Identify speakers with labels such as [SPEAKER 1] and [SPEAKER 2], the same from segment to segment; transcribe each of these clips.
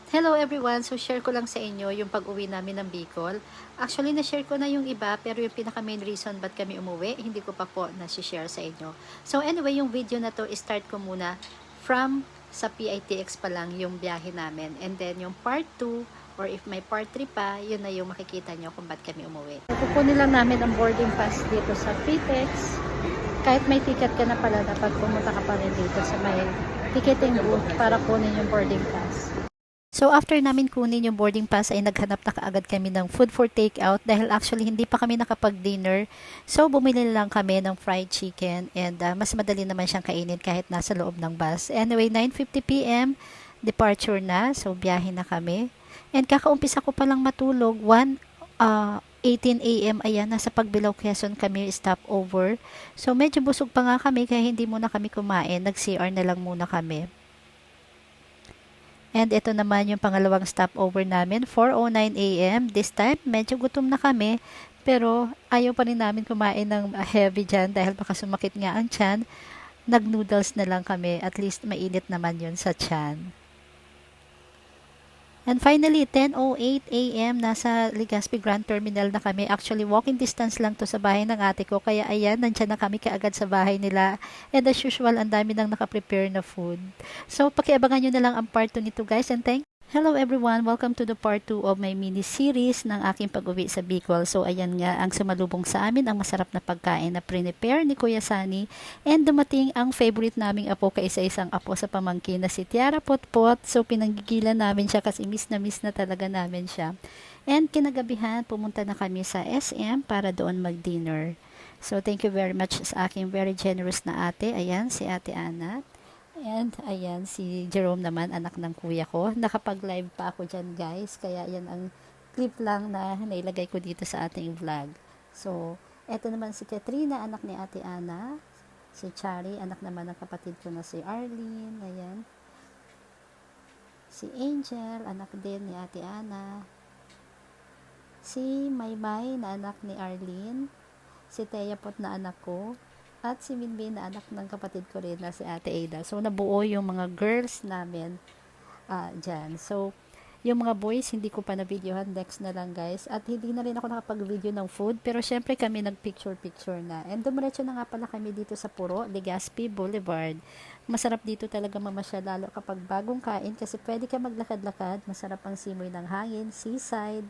[SPEAKER 1] Hello everyone! So share ko lang sa inyo yung pag-uwi namin ng Bicol. Actually na-share ko na yung iba pero yung pinaka main reason ba't kami umuwi, hindi ko pa po na-share sa inyo. So anyway, yung video na to, start ko muna from sa PITX pa lang yung biyahe namin. And then yung part 2 or if may part 3 pa, yun na yung makikita nyo kung ba't kami umuwi. So, kukunin lang namin ang boarding pass dito sa PITX. Kahit may ticket ka na pala, dapat pumunta ka pa rin dito sa may ticketing booth para kunin yung boarding pass. So after namin kunin yung boarding pass ay naghanap na kaagad kami ng food for takeout dahil actually hindi pa kami nakapag-dinner. So bumili lang kami ng fried chicken and mas madali naman siyang kainin kahit nasa loob ng bus. Anyway, 9:50 p.m. departure na. So biyahe na kami. And kakaumpisa ko palang matulog 18 a.m. ayan, nasa Pagbilao, Quezon kami stopover. So medyo busog pa nga kami kaya hindi muna kami kumain. Nag-CR na lang muna kami. And ito naman yung pangalawang stopover namin, 4:09 a.m. This time, medyo gutom na kami, pero ayaw pa rin namin kumain ng heavy dyan dahil baka sumakit nga ang tiyan. Nag-noodles na lang kami, at least mainit naman yun sa tiyan. And finally, 10:08 a.m. nasa Legazpi Grand Terminal na kami. Actually, walking distance lang to sa bahay ng ate ko. Kaya ayan, nandyan na kami kaagad sa bahay nila. And as usual, ang dami nang nakaprepare na food. So, pakiabangan nyo na lang ang part 2 nito guys. And hello everyone! Welcome to the part 2 of my mini-series ng aking pag-uwi sa Bicol. So, ayan nga ang sumalubong sa amin, ang masarap na pagkain na prepare ni Kuya Sunny. And dumating ang favorite naming apo, kaisa-isang apo sa pamangkin na si Tiara Potpot. So, pinanggigilan namin siya kasi miss na talaga namin siya. And kinagabihan, pumunta na kami sa SM para doon mag-dinner. So, thank you very much sa aking very generous na ate. Ayan, si Ate Ana. And ayan, si Jerome naman, anak ng kuya ko. Nakapag-live pa ako dyan guys. Kaya yan ang clip lang na nailagay ko dito sa ating vlog. So, eto naman si Katrina, anak ni Ate Ana. Si Chari, anak naman ng kapatid ko na si Arlene. Ayan. Si Angel, anak din ni Ate Ana. Si Maymay na anak ni Arlene. Si Teyapot na anak ko. At si Minmin na anak ng kapatid ko rin na si Ate Ada. So, nabuo yung mga girls namin dyan. So, yung mga boys, hindi ko pa na-videohan. Next na lang, guys. At hindi na rin ako nakapag-video ng food. Pero, syempre, kami nag-picture-picture na. And dumiretso na nga pala kami dito sa Puro, Legazpi Boulevard. Masarap dito talaga mamasyal, lalo kapag bagong kain. Kasi pwede ka maglakad-lakad. Masarap ang simoy ng hangin, seaside.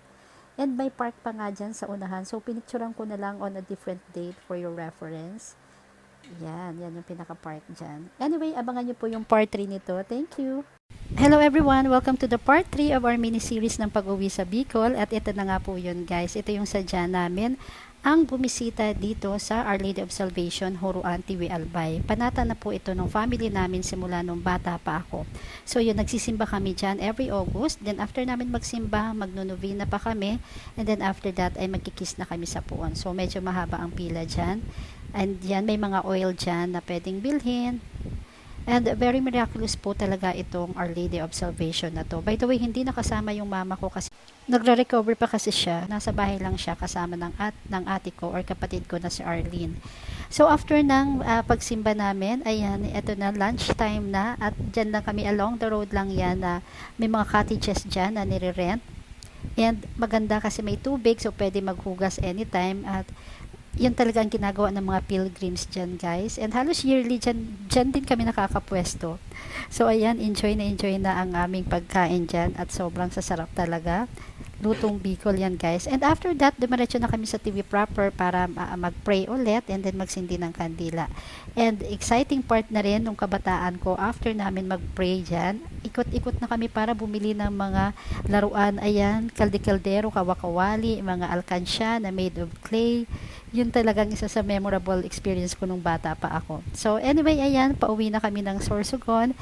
[SPEAKER 1] And may park pa nga dyan sa unahan. So, pinicturean ko na lang on a different date for your reference. Yan yung pinaka-part dyan. Anyway, abangan nyo po yung part 3 nito. Thank you! Hello everyone! Welcome to the part 3 of our mini-series ng pag-uwi sa Bicol. At ito na nga po yun guys. Ito yung sadya namin. Ang bumisita dito sa Our Lady of Salvation, Huruan, Tiwi, Albay. Panata na po ito ng family namin simula nung bata pa ako. So yun, nagsisimba kami dyan every August. Then after namin magsimba, magnunovena pa kami. And then after that ay magkikis na kami sa puon. So medyo mahaba ang pila dyan. And yan, may mga oil dyan na pwedeng bilhin. And very miraculous po talaga itong Our Lady of Salvation na to. By the way, hindi nakasama yung mama ko kasi nagre-recover pa kasi siya. Nasa bahay lang siya kasama ng ate ko or kapatid ko na si Arlene. So after ng pagsimba namin, ayan, ito na, lunchtime na. At dyan lang kami, along the road lang yan na may mga cottages dyan na nire-rent. And maganda kasi may tubig, so pwede maghugas anytime. At yun talaga ang ginagawa ng mga pilgrims dyan guys. And halos yearly dyan din kami nakakapwesto. So ayan, enjoy na ang aming pagkain dyan. At sobrang sasarap talaga. Lutong Bicol yan guys. And after that, dumiretso na kami sa TV proper para mag-pray ulit and then magsindi ng kandila. And exciting part na rin nung kabataan ko, after namin mag-pray dyan, ikot-ikot na kami para bumili ng mga laruan. Ayan, kalde-kaldero, kawakawali, mga alkansya na made of clay. Yun talagang isa sa memorable experience ko nung bata pa ako. So anyway, ayan, pauwi na kami ng Sorsogon.